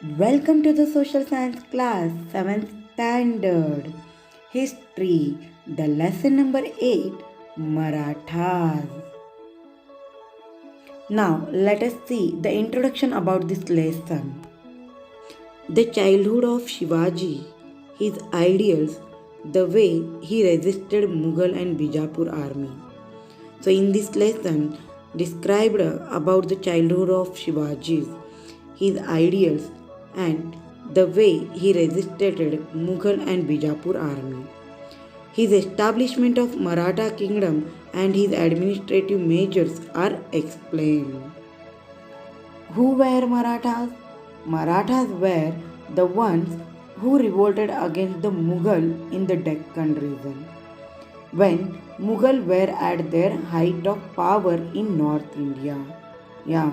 Welcome to the social science class, 7th standard. History, the lesson number 8, Marathas. Now, let us see the introduction about this lesson. The childhood of Shivaji, his ideals, the way he resisted Mughal and Bijapur army. So, in this lesson, described about the childhood of Shivaji, his ideals, and the way he resisted Mughal and Bijapur army. His establishment of Maratha kingdom and his administrative measures are explained. Who were Marathas? Marathas were the ones who revolted against the Mughal in the Deccan region when Mughal were at their height of power in North India. Yeah,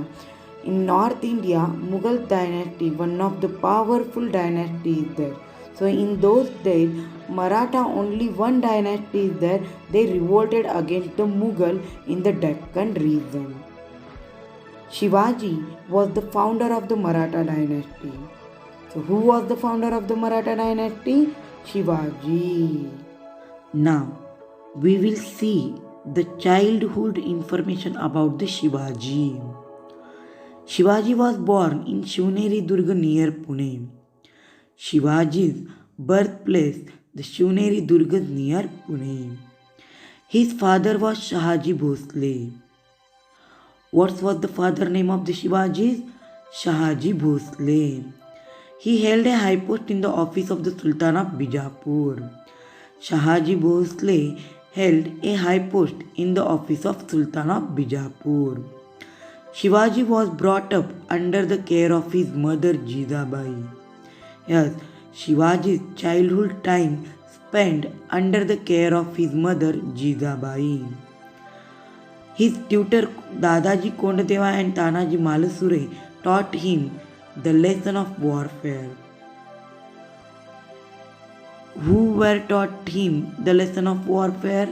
in North India, Mughal dynasty, one of the powerful dynasties there. So in those days, Maratha only one dynasty is there. They revolted against the Mughal in the Deccan region. Shivaji was the founder of the Maratha dynasty. So who was the founder of the Maratha dynasty? Shivaji. Now we will see the childhood information about the Shivaji. Shivaji was born in Shivneri Durga near Pune. Shivaji's birthplace, the Shivneri Durga near Pune. His father was Shahaji Bhosle. What was the father name of the Shivaji? Shahaji Bhosle. He held a high post in the office of the Sultan of Bijapur. Shahaji Bhosle held a high post in the office of Sultan of Bijapur. Shivaji was brought up under the care of his mother Jizabai. Yes, Shivaji's childhood time spent under the care of his mother Jizabai. His tutor Dadaji Kondadeva and Tanaji Malusure taught him the lesson of warfare. Who were taught him the lesson of warfare?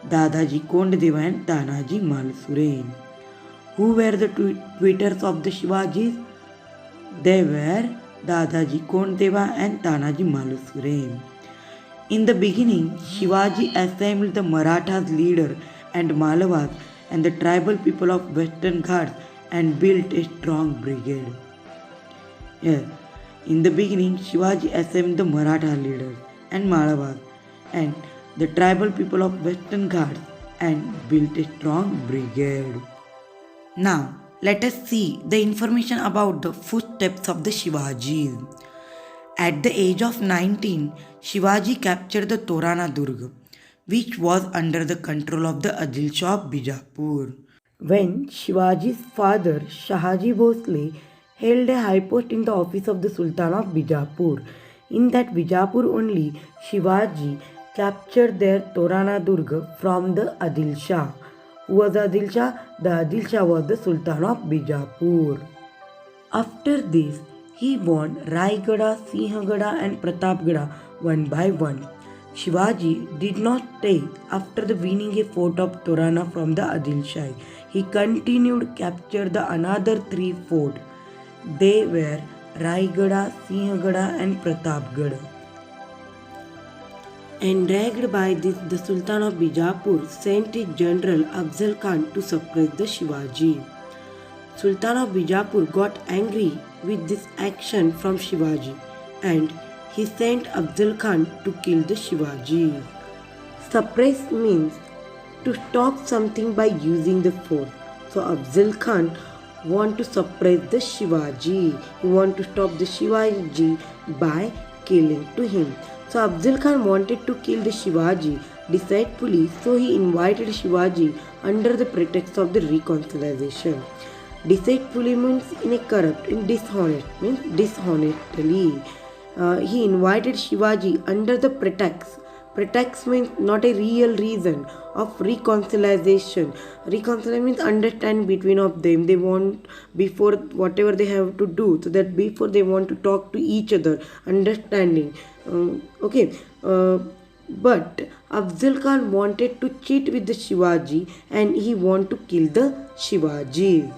Dadaji Kondadeva and Tanaji Malusure. Who were the tutors of the Shivajis? They were Dadaji Kondadeva and Tanaji Malusure. In the beginning, Shivaji assembled the Marathas leader and Malavas and the tribal people of Western Ghats and built a strong brigade. Yes, in the beginning, Shivaji assembled the Maratha leaders and Malavas and the tribal people of Western Ghats and built a strong brigade. Now, let us see the information about the footsteps of the Shivajis. At the age of 19, Shivaji captured the Torana Durga, which was under the control of the Adil Shah of Bijapur. When Shivaji's father, Shahaji Bhosle, held a high post in the office of the Sultan of Bijapur, in that Bijapur only, Shivaji captured their Torana Durga from the Adil Shah. Who was Adil Shah? The Adil Shah was the Sultan of Bijapur. After this, he won Raigada, Sinhagada and Pratapgada one by one. Shivaji did not stay after the winning a fort of Torana from the Adil Shah. He continued capture the another three forts. They were Raigada, Sinhagada and Pratapgada. Enraged by this, the Sultan of Bijapur sent his general Afzal Khan to suppress the Shivaji. Sultan of Bijapur got angry with this action from Shivaji and he sent Afzal Khan to kill the Shivaji. Suppress means to stop something by using the force. So Afzal Khan want to suppress the Shivaji. He want to stop the Shivaji by killing to him. So Afzal Khan wanted to kill the Shivaji deceitfully, so he invited Shivaji under the pretext of the reconciliation. Deceitfully means in a corrupt, in dishonest means dishonestly. He invited Shivaji under the pretext. Pretext means not a real reason of reconciliation. Reconciliation means understand between of them. They want before whatever they have to do, so that before they want to talk to each other, understanding. But Afzal Khan wanted to cheat with the Shivaji and he wanted to kill the Shivaji.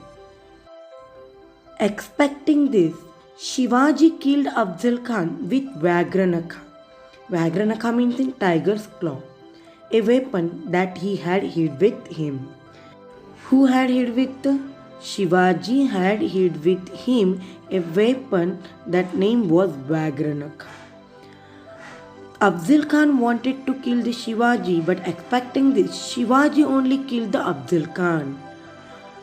Expecting this, Shivaji killed Afzal Khan with Vagranakha. Vagranakha means in tiger's claw, a weapon that he had hid with him. Who had hid with? Shivaji had hid with him a weapon that name was Vagranakha. Afzal Khan wanted to kill the Shivaji, but expecting this, Shivaji only killed the Afzal Khan.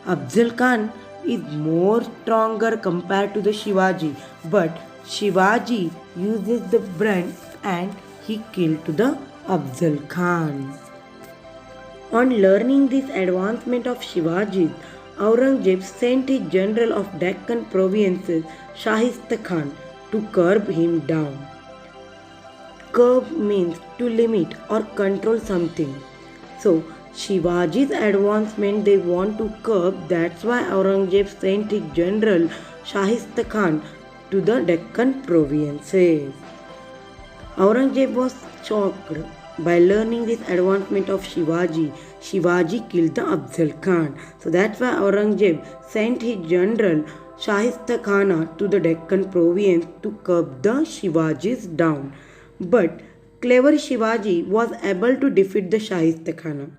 Afzal Khan is more stronger compared to the Shivaji, but Shivaji uses the brand and he killed to the Afzal Khan. On learning this advancement of Shivaji, Aurangzeb sent his general of Deccan provinces, Shahista Khan, to curb him down. Curb means to limit or control something. So, Shivaji's advancement they want to curb, that's why Aurangzeb sent his general Shahista Khan to the Deccan provinces. Aurangzeb was shocked by learning this advancement of Shivaji. Shivaji killed the Afzal Khan. So that's why Aurangzeb sent his general Shahista Khan to the Deccan province to curb the Shivajis down. But clever Shivaji was able to defeat the Shahista Khan.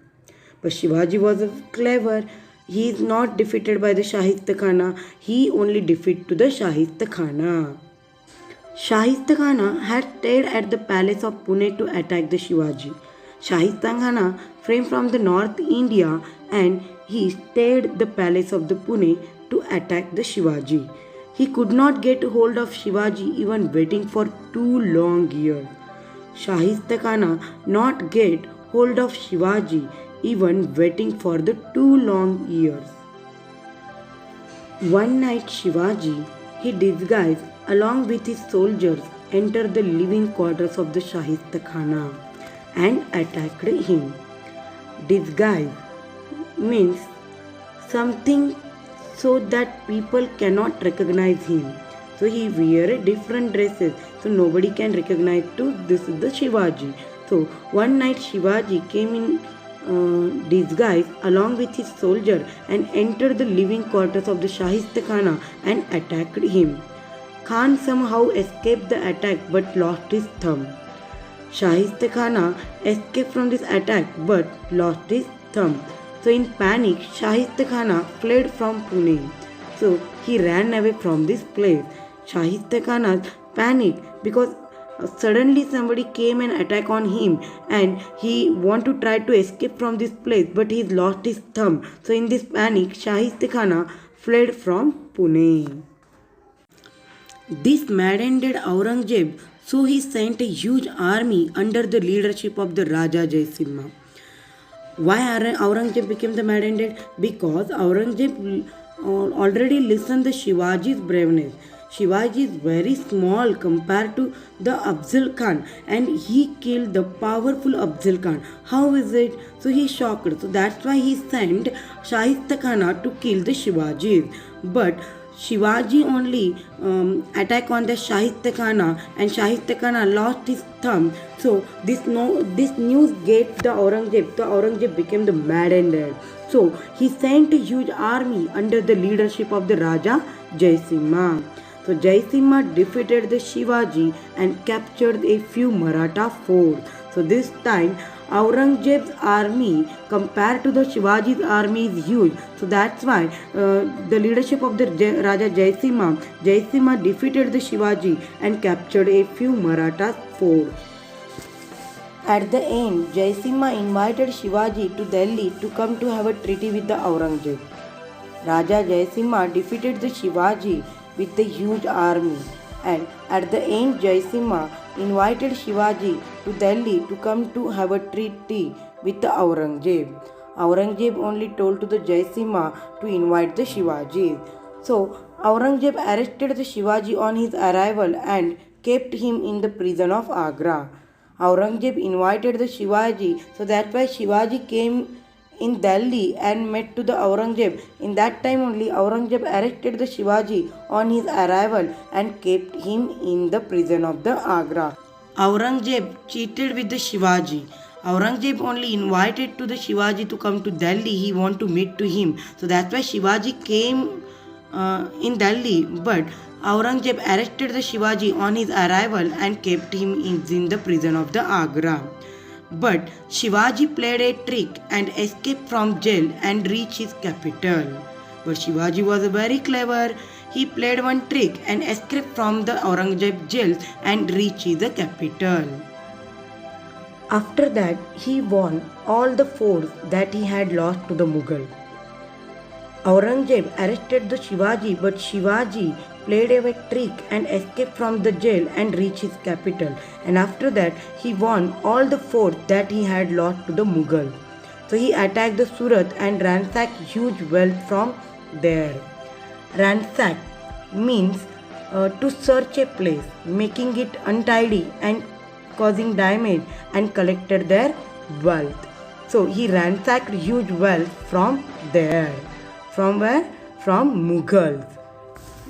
But Shivaji was clever. He is not defeated by the Shahista Khan. He only defeated to the Shahista Khan. Shahista Khan had stayed at the palace of Pune to attack the Shivaji. Shahista Khan came from the North India and he stayed at the palace of the Pune to attack the Shivaji. He could not get hold of Shivaji even waiting for 2 long years. Shahista Khan not get hold of Shivaji even waiting for the 2 long years. One night Shivaji, he disguised along with his soldiers entered the living quarters of the Shahista Khan and attacked him. Disguise means something so that people cannot recognize him. So he wear different dresses so nobody can recognize to this is the Shivaji. So one night Shivaji came in disguise along with his soldier and entered the living quarters of the Shahista Khan and attacked him. Khan somehow escaped the attack but lost his thumb. Shahista Khan escaped from this attack but lost his thumb. So in panic, Shahista Khan fled from Pune. So he ran away from this place. Shahista Khan panicked because suddenly somebody came and attacked on him and he want to try to escape from this place but he lost his thumb. So in this panic, Shahista Khan fled from Pune. This maddened Aurangzeb, so he sent a huge army under the leadership of the Raja Jaisimha. Why Aurangzeb became the maddened? Because Aurangzeb already listened to Shivaji's braveness. Shivaji is very small compared to the Afzal Khan and he killed the powerful Afzal Khan. How is it? So he shocked. So that's why he sent Shahista Khan to kill the Shivajis. But Shivaji only attacked on the Shahista Khan and Shahista Khan lost his thumb. So this news get the Aurangzeb. So Aurangzeb became the maddened. So he sent a huge army under the leadership of the Raja Jaisimha. So Jaisimha defeated the Shivaji and captured a few Maratha forts. So this time Aurangzeb's army compared to the Shivaji's army is huge. So that's why the leadership of the Raja Jaisimha defeated the Shivaji and captured a few Maratha forts. At the end, Jaisimha invited Shivaji to Delhi to come to have a treaty with the Aurangzeb. Raja Jaisimha defeated the Shivaji with a huge army and at the end Jaisimha invited Shivaji to Delhi to come to have a treaty with the Aurangzeb. Aurangzeb only told to the Jaisimha to invite the Shivaji. So Aurangzeb arrested the Shivaji on his arrival and kept him in the prison of Agra. Aurangzeb invited the Shivaji, so that's why Shivaji came in Delhi and met to the Aurangzeb. In that time only Aurangzeb arrested the Shivaji on his arrival and kept him in the prison of the Agra. Aurangzeb cheated with the Shivaji. Aurangzeb only invited to the Shivaji to come to Delhi. He want to meet to him. So that's why Shivaji came in Delhi, but Aurangzeb arrested the Shivaji on his arrival and kept him in the prison of the Agra. But Shivaji played a trick and escaped from jail and reached his capital. But Shivaji was very clever. He played one trick and escaped from the Aurangzeb jail and reached the capital. After that, he won all the forts that he had lost to the Mughal. Aurangzeb arrested the Shivaji, but Shivaji played a trick and escaped from the jail and reached his capital. And after that, he won all the forts that he had lost to the Mughal. So he attacked the Surat and ransacked huge wealth from there. Ransack means to search a place, making it untidy and causing damage, and collected their wealth. So he ransacked huge wealth from there. From where? From Mughals.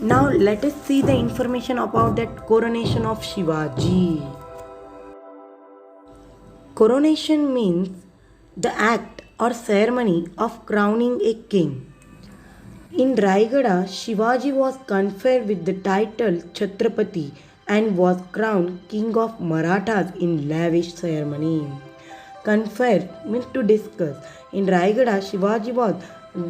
Now let us see the information about that coronation of Shivaji. Coronation means the act or ceremony of crowning a king. In Raigada, Shivaji was conferred with the title Chhatrapati and was crowned king of Marathas in lavish ceremony. Conferred means to discuss. In Raigada, Shivaji was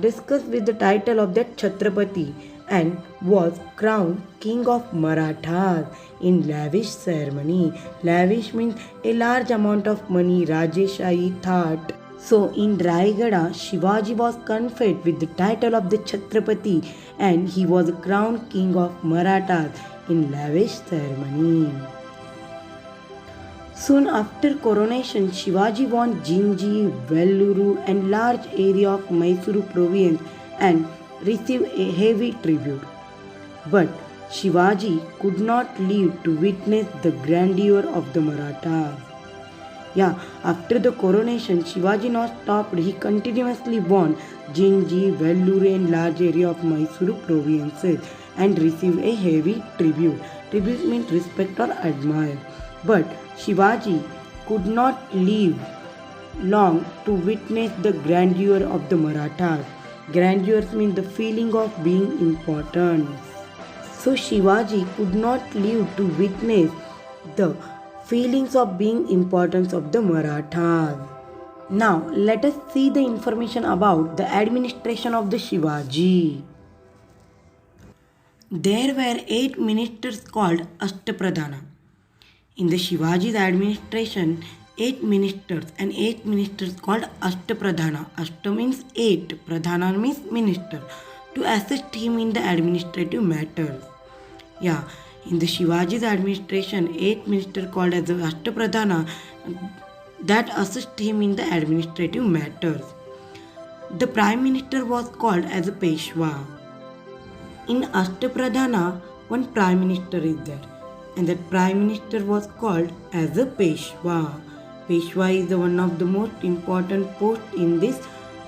discussed with the title of that Chhatrapati and was crowned king of Marathas in lavish ceremony. Lavish means a large amount of money, Rajeshai thought. So in Raigada, Shivaji was conferred with the title of the Chhatrapati and he was crowned king of Marathas in lavish ceremony. Soon after coronation, Shivaji won Jinji, Velluru and large area of Mysuru province and received a heavy tribute. But Shivaji could not live to witness the grandeur of the Marathas. After the coronation, Shivaji not stopped. He continuously won Jinji, Velluru and large area of Mysuru provinces and received a heavy tribute. Tribute means respect or admire. But Shivaji could not live long to witness the grandeur of the Marathas. Grandeur means the feeling of being important. So Shivaji could not live to witness the feelings of being importance of the Marathas. Now let us see the information about the administration of the Shivaji. There were 8 ministers called Ashtapradhana. In the Shivaji's administration, 8 ministers and 8 ministers called Ashtapradhana. Ashta means 8, Pradhana means minister, to assist him in the administrative matters. In the Shivaji's administration, 8 ministers called as the Ashtapradhana that assist him in the administrative matters. The Prime Minister was called as a Peshwa. In Ashtapradhana, one Prime Minister is there, and that Prime Minister was called as a Peshwa. Peshwa is one of the most important posts in this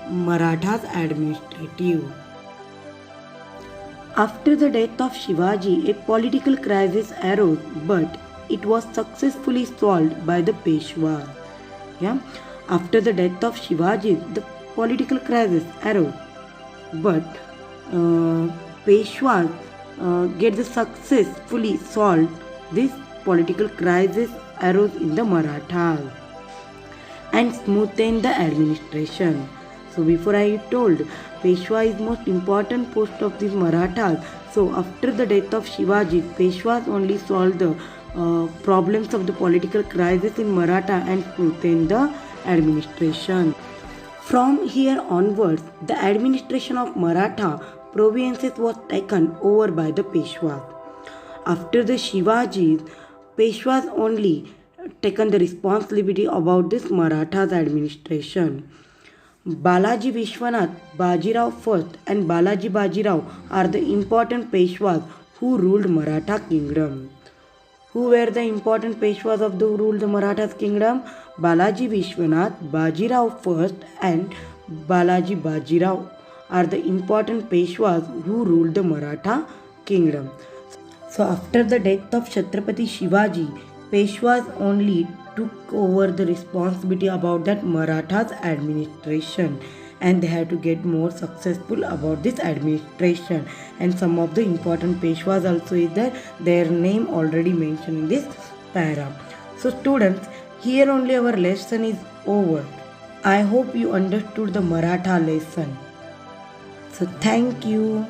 Marathas administrative. After the death of Shivaji, a political crisis arose, but it was successfully solved by the Peshwa. After the death of Shivaji, the political crisis arose, but Peshwa get the successfully solved this political crisis arose in the Marathas and smoothen the administration. So before I told, Peshwa is most important post of this Marathas. So after the death of Shivaji, Peshwas only solved the problems of the political crisis in Maratha and smoothen the administration. From here onwards, the administration of Maratha provinces was taken over by the Peshwas. After the Shivajis, Peshwas only taken the responsibility about this Marathas administration. Balaji Vishwanath, Bajirao first and Balaji Bajirao are the important Peshwas who ruled Maratha kingdom. Who were the important Peshwas of the who ruled the Marathas kingdom? Balaji Vishwanath, Bajirao first and Balaji Bajirao are the important Peshwas who ruled the Maratha kingdom. So after the death of Chhatrapati Shivaji, Peshwas only took over the responsibility about that Marathas administration, and they have to get more successful about this administration. And some of the important Peshwas also is there, their name already mentioned in this para. So students, here only our lesson is over. I hope you understood the Maratha lesson. So thank you.